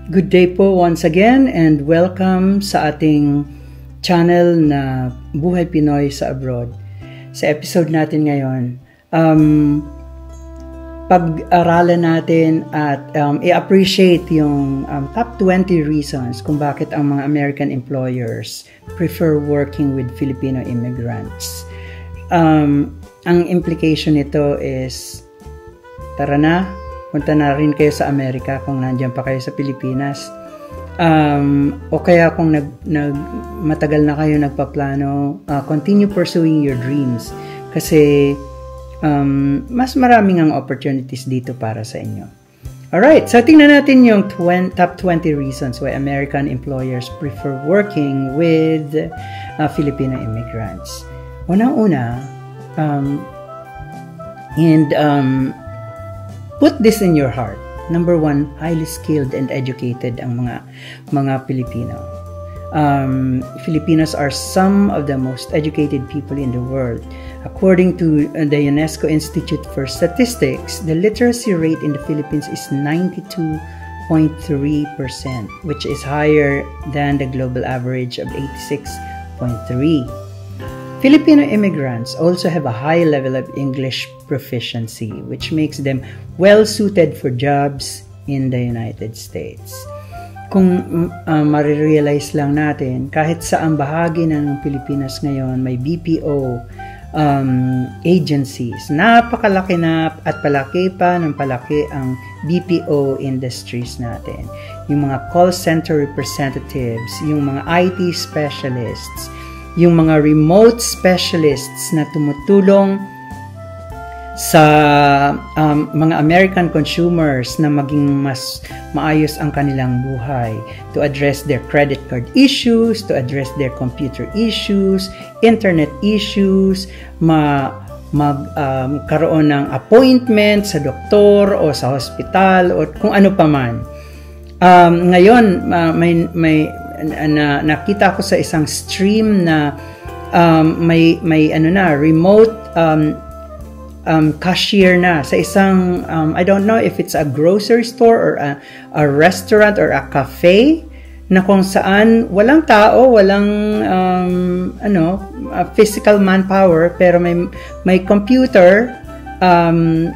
Good day po once again and welcome sa ating channel na Buhay Pinoy sa Abroad. Sa episode natin ngayon, pag-aralan natin at i-appreciate yung top 20 reasons kung bakit ang mga American employers prefer working with Filipino immigrants. Ang implication nito is, tara na, punta na rin kayo sa Amerika kung nandiyan pa kayo sa Pilipinas. O kaya kung matagal na kayo nagpaplano, continue pursuing your dreams. Kasi mas maraming ang opportunities dito para sa inyo. Alright, so tingnan natin yung top 20 reasons why American employers prefer working with Filipino immigrants. Unang-una, put this in your heart. Number one, highly skilled and educated ang mga Pilipino. Filipinos are some of the most educated people in the world. According to the UNESCO Institute for Statistics, the literacy rate in the Philippines is 92.3%, which is higher than the global average of 86.3%. Filipino immigrants also have a high level of English proficiency, which makes them well-suited for jobs in the United States. Kung marirealize lang natin, kahit saang bahagi ng Pilipinas ngayon, may BPO agencies. Napakalaki na at palaki pa ng palaki ang BPO industries natin. Yung mga call center representatives, yung mga IT specialists, yung mga remote specialists na tumutulong sa mga American consumers na maging mas maayos ang kanilang buhay, to address their credit card issues, to address their computer issues, internet issues, magkaroon ng appointment sa doktor o sa hospital o kung ano pa man. Ngayon, nakita ko sa isang stream na may remote cashier na sa isang I don't know if it's a grocery store or a restaurant or a cafe na kung saan walang tao, walang physical manpower, pero may computer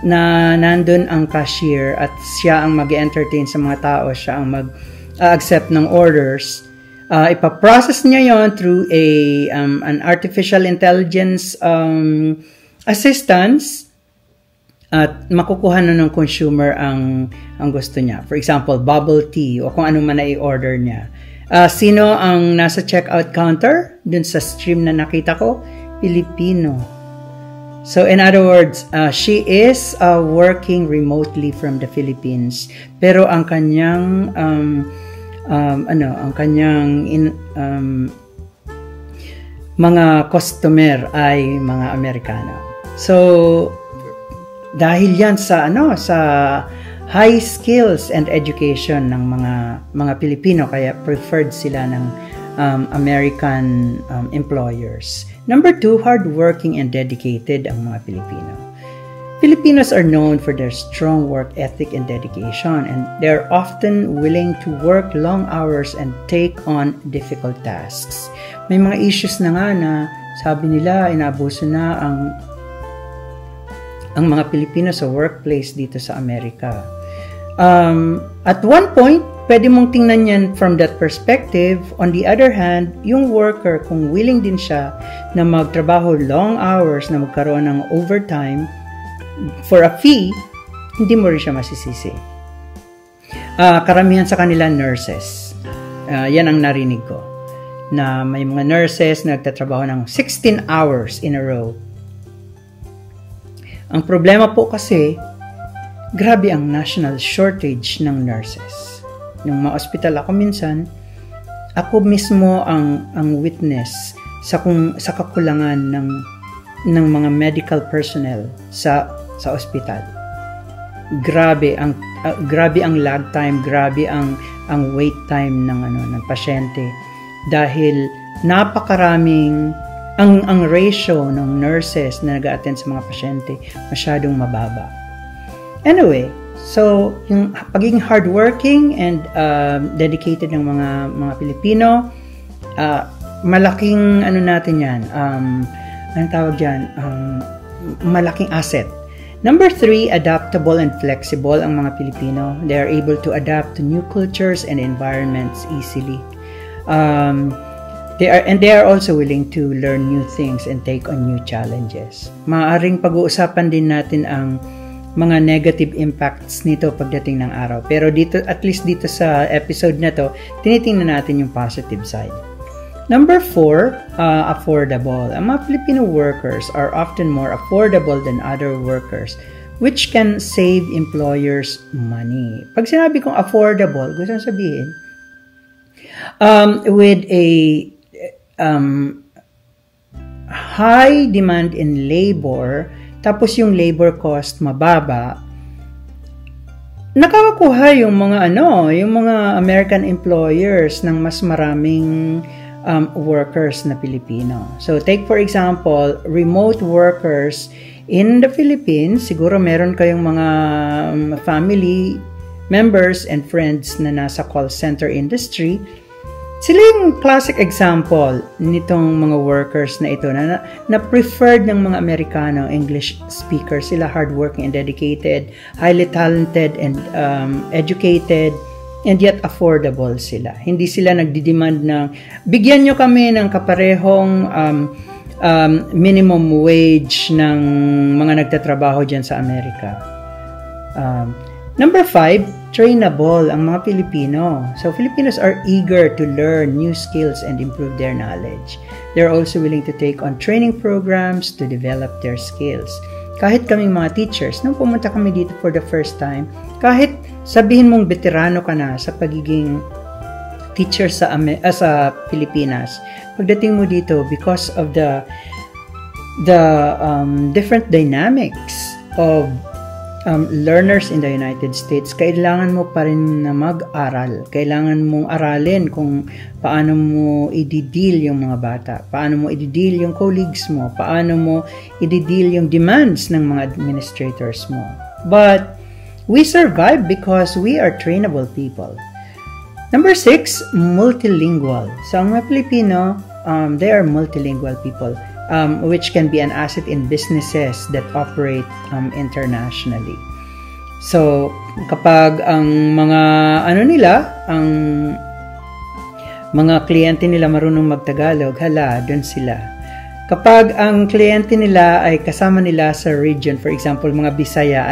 na nandun ang cashier at siya ang mag-entertain sa mga tao, siya ang mag-accept ng orders. Ipaprocess niya yon through an artificial intelligence assistance at makukuha na ng consumer ang gusto niya. For example, bubble tea o kung ano man na i-order niya. Sino ang nasa checkout counter? Dun sa stream na nakita ko, Pilipino. So in other words, she is working remotely from the Philippines, pero ang kanyang mga customer ay mga Amerikano. So dahil yan sa high skills and education ng mga Pilipino, kaya preferred sila ng American employers. Number two, hardworking and dedicated ang mga Pilipino. Filipinos are known for their strong work ethic and dedication, and they're often willing to work long hours and take on difficult tasks. May mga issues na nga na sabi nila inaabuso na ang mga Pilipino sa workplace dito sa Amerika. At one point, pwede mong tingnan yan from that perspective. On the other hand, yung worker, kung willing din siya na magtrabaho long hours, na magkaroon ng overtime for a fee, hindi mo rin siya masisisi. Karamihan sa kanila nurses. Yan ang narinig ko. Na may mga nurses na nagtatrabaho ng 16 hours in a row. Ang problema po kasi, grabe ang national shortage ng nurses. Nung ma-hospital ako minsan, ako mismo ang witness sa kakulangan ng mga medical personnel sa ospital. Grabe ang lag time, grabe ang wait time ng pasyente dahil napakaraming ang ratio ng nurses na nag-a-attend sa mga pasyente masyadong mababa. Anyway, So, yung pagiging hardworking and dedicated ng mga Pilipino, malaking ano natin yan, anong tawag dyan, malaking asset. Number 3, adaptable and flexible ang mga Pilipino. They are able to adapt to new cultures and environments easily. They are also willing to learn new things and take on new challenges. Maaaring pag-uusapan din natin ang mga negative impacts nito pagdating ng araw. Pero dito, at least dito sa episode na to, tinitingnan natin yung positive side. Number 4, affordable. Ang mga Filipino workers are often more affordable than other workers, which can save employers money. Pag sinabi kong affordable, gusto kong sabihin, with a high demand in labor, tapos yung labor cost mababa, nakakakuha yung mga yung mga American employers ng mas maraming workers na Pilipino. So take for example, remote workers in the Philippines. Siguro meron kayong mga family members and friends na nasa call center industry. Sila yung classic example nitong mga workers na ito na preferred ng mga Amerikano, English speakers. Sila hardworking and dedicated, highly talented and educated, and yet affordable sila. Hindi sila nagdidemand ng bigyan nyo kami ng kaparehong minimum wage ng mga nagtatrabaho dyan sa Amerika. Number 5, trainable ang mga Pilipino. So, Filipinos are eager to learn new skills and improve their knowledge. They're also willing to take on training programs to develop their skills. Kahit kaming mga teachers, nung pumunta kami dito for the first time, kahit sabihin mong veterano ka na sa pagiging teacher sa Pilipinas, pagdating mo dito, because of the different dynamics of learners in the United States, kailangan mo pa rin na mag-aral. Kailangan mong aralin kung paano mo i-deal yung mga bata, paano mo i-deal yung colleagues mo, paano mo i-deal yung demands ng mga administrators mo. But we survive because we are trainable people. Number 6, multilingual. So, ang mga Pilipino, they are multilingual people. Which can be an asset in businesses that operate internationally. So, kapag ang mga ang mga kliyente nila marunong magtagalog, doon sila. Kapag ang kliyente nila ay kasama nila sa region, for example, mga Bisaya,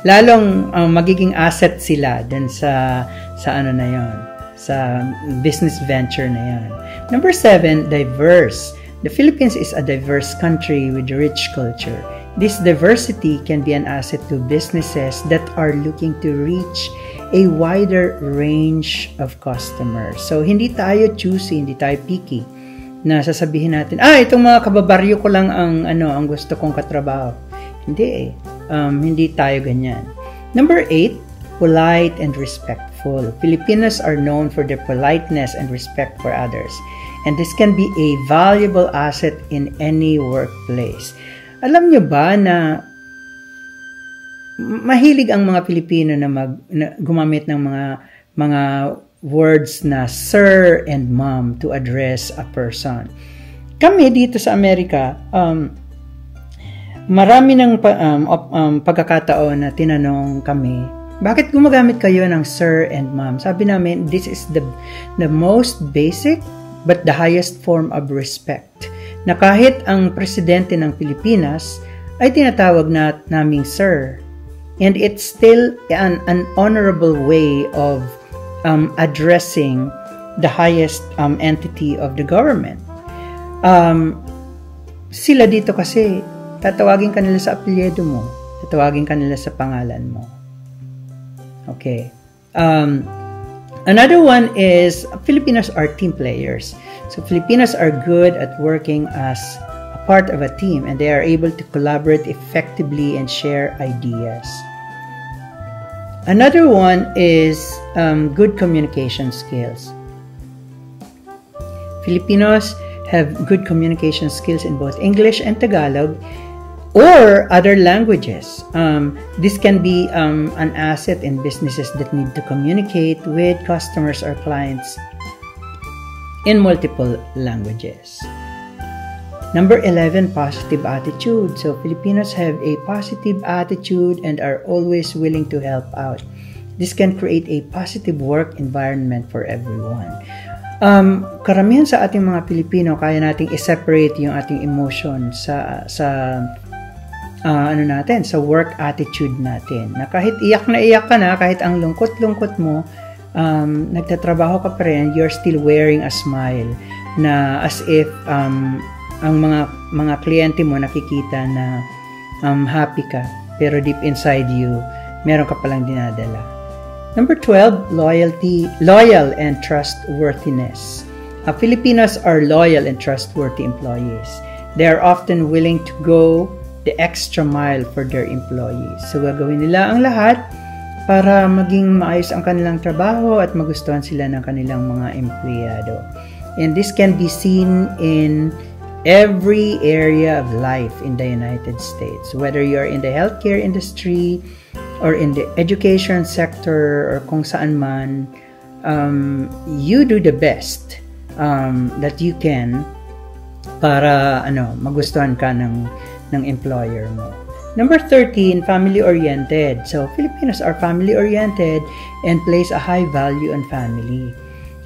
lalong magiging asset sila doon sa na yon, sa business venture na yon. Number 7, diverse. The Philippines is a diverse country with rich culture. This diversity can be an asset to businesses that are looking to reach a wider range of customers. So, hindi tayo choosy, hindi tayo picky na sasabihin natin, itong mga kababaryo ko lang ang gusto kong katrabaho. Hindi hindi tayo ganyan. Number 8, polite and respectful. Filipinos are known for their politeness and respect for others. And this can be a valuable asset in any workplace. Alam nyo ba na mahilig ang mga Pilipino na gumamit ng mga words na sir and ma'am to address a person. Kami dito sa Amerika, marami ng pagkakataon na tinanong kami, bakit gumagamit kayo ng sir and ma'am? Sabi namin, this is the most basic but the highest form of respect. Na kahit ang presidente ng Pilipinas ay tinatawag naming sir. And it's still an honorable way of addressing the highest entity of the government. Sila dito kasi, tatawagin ka nila sa apelyido mo. Tatawagin ka nila sa pangalan mo. Okay. Another one is Filipinos are team players. So Filipinos are good at working as a part of a team and they are able to collaborate effectively and share ideas. Another one is good communication skills. Filipinos have good communication skills in both English and Tagalog. or other languages. This can be an asset in businesses that need to communicate with customers or clients in multiple languages. Number 11, positive attitude. So Filipinos have a positive attitude and are always willing to help out. This can create a positive work environment for everyone. Karamihan sa ating mga Pilipino, kaya nating i-separate yung ating emotion sa sa work attitude natin. Na kahit iyak ka na, kahit ang lungkot-lungkot mo, nagtatrabaho ka pa rin, you're still wearing a smile na as if ang mga kliyente mo nakikita na happy ka, pero deep inside you, meron ka palang dinadala. Number 12, loyal and trustworthiness. Filipinos are loyal and trustworthy employees. They are often willing to go the extra mile for their employees. So gagawin nila ang lahat para maging maayos ang kanilang trabaho at magustuhan sila ng kanilang mga empleyado. And this can be seen in every area of life in the United States, whether you're in the healthcare industry or in the education sector or kung saan man, you do the best that you can para magustuhan ka ng employer mo. Number 13, family-oriented. So Filipinos are family-oriented and place a high value on family.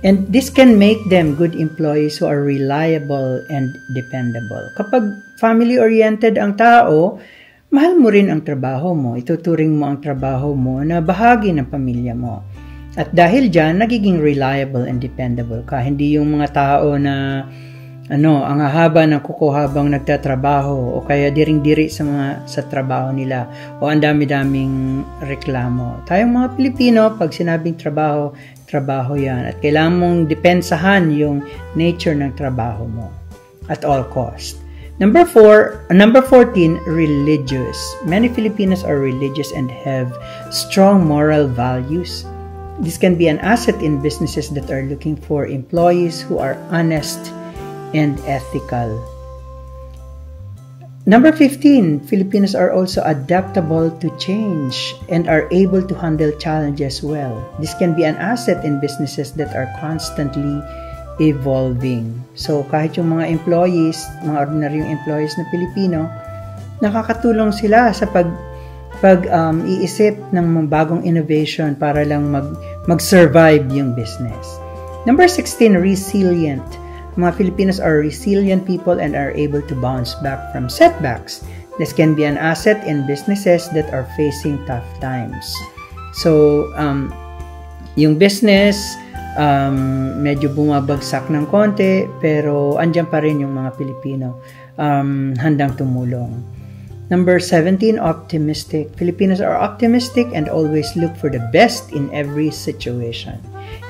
And this can make them good employees who are reliable and dependable. Kapag family-oriented ang tao, mahal mo rin ang trabaho mo. Ituturing mo ang trabaho mo na bahagi ng pamilya mo. At dahil dyan, nagiging reliable and dependable ka. Hindi yung mga tao na ang haba ng kuko habang nagtatrabaho o kaya diring-diri sa trabaho nila o ang dami-daming reklamo. Tayong mga Pilipino, pag sinabing trabaho yan at kailangan mong depensahan yung nature ng trabaho mo at all cost. Number 14, religious. Many Filipinos are religious and have strong moral values. This can be an asset in businesses that are looking for employees who are honest and ethical. Number 15, Filipinos are also adaptable to change and are able to handle challenges well. This can be an asset in businesses that are constantly evolving. So kahit yung mga employees, mga ordinaryong employees na Pilipino, nakakatulong sila sa pag-iisip ng mga bagong innovation para lang mag-survive yung business. Number 16, resilient. Mga Filipinos are resilient people and are able to bounce back from setbacks. This can be an asset in businesses that are facing tough times. So, yung business, medyo bumabagsak ng konti, pero andyan pa rin yung mga Pilipino handang tumulong. Number 17, optimistic. Filipinos are optimistic and always look for the best in every situation.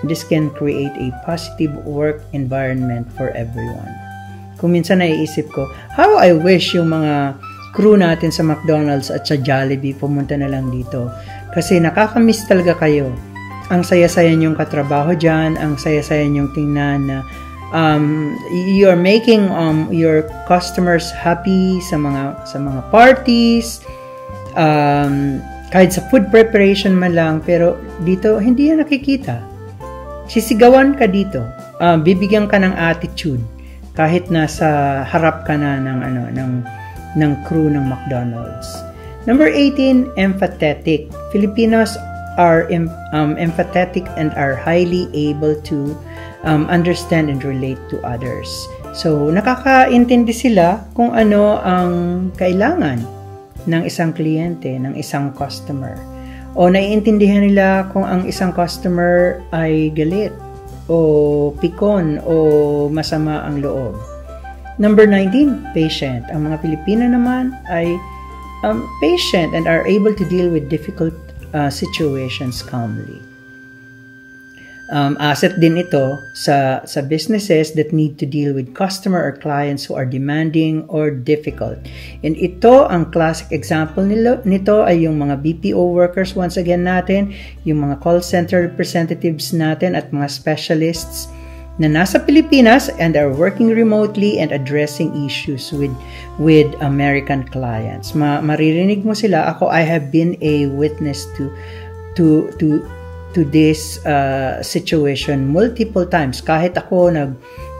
This can create a positive work environment for everyone. Kung minsan naiisip ko, how I wish yung mga crew natin sa McDonald's at sa Jollibee pumunta na lang dito. Kasi nakakamiss talaga kayo. Ang saya-saya niyong katrabaho dyan, ang saya-saya niyong tingnan na you're making your customers happy sa mga parties, kahit sa food preparation man lang, pero dito hindi yan nakikita. Sisigawan ka dito, bibigyan ka ng attitude kahit nasa harap ka na ng crew ng McDonald's. Number 18, empathetic. Filipinos are empathetic and are highly able to understand and relate to others. So, nakakaintindi sila kung ano ang kailangan ng isang kliyente, ng isang customer. O naiintindihan nila kung ang isang customer ay galit o pikon o masama ang loob. Number 19, patient. Ang mga Pilipino naman ay patient and are able to deal with difficult situations calmly. Asset din ito sa businesses that need to deal with customer or clients who are demanding or difficult. And ito, ang classic example nito ay yung mga BPO workers once again natin, yung mga call center representatives natin at mga specialists na nasa Pilipinas and are working remotely and addressing issues with American clients. Maririnig mo sila. Ako, I have been a witness to this situation multiple times. Kahit ako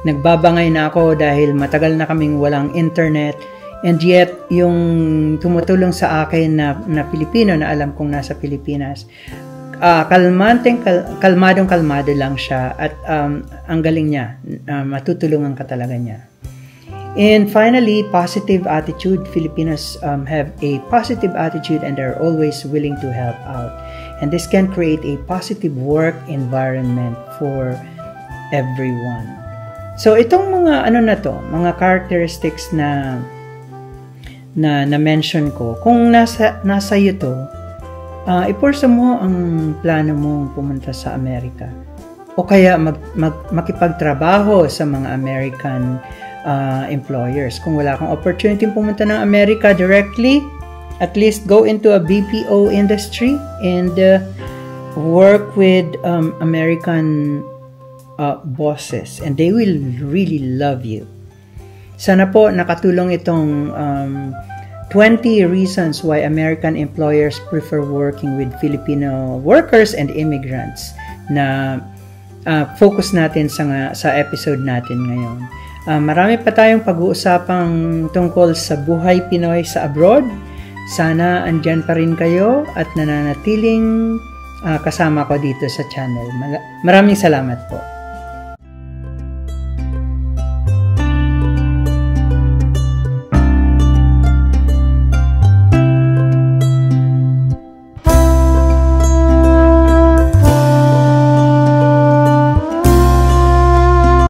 nagbabangay na ako dahil matagal na kaming walang internet, and yet yung tumutulong sa akin na Pilipino na alam kong nasa Pilipinas, kalmadong-kalmado lang siya at ang galing niya, matutulungan ka talaga niya. And finally, positive attitude. Filipinos have a positive attitude and are always willing to help out. And this can create a positive work environment for everyone. So itong mga mga characteristics na mention ko, kung nasa iyo to, ipursa mo ang plano mong pumunta sa Amerika o kaya makipagtrabaho sa mga American employers. Kung wala kang opportunity pumunta ng Amerika directly, at least go into a BPO industry and work with American bosses, and they will really love you. Sana po nakatulong itong 20 reasons why American employers prefer working with Filipino workers and immigrants na focus natin sa episode natin ngayon. Marami pa tayong pag-uusapang tungkol sa buhay Pinoy sa abroad. Sana andyan pa rin kayo at nananatiling kasama ko dito sa channel. Maraming salamat po.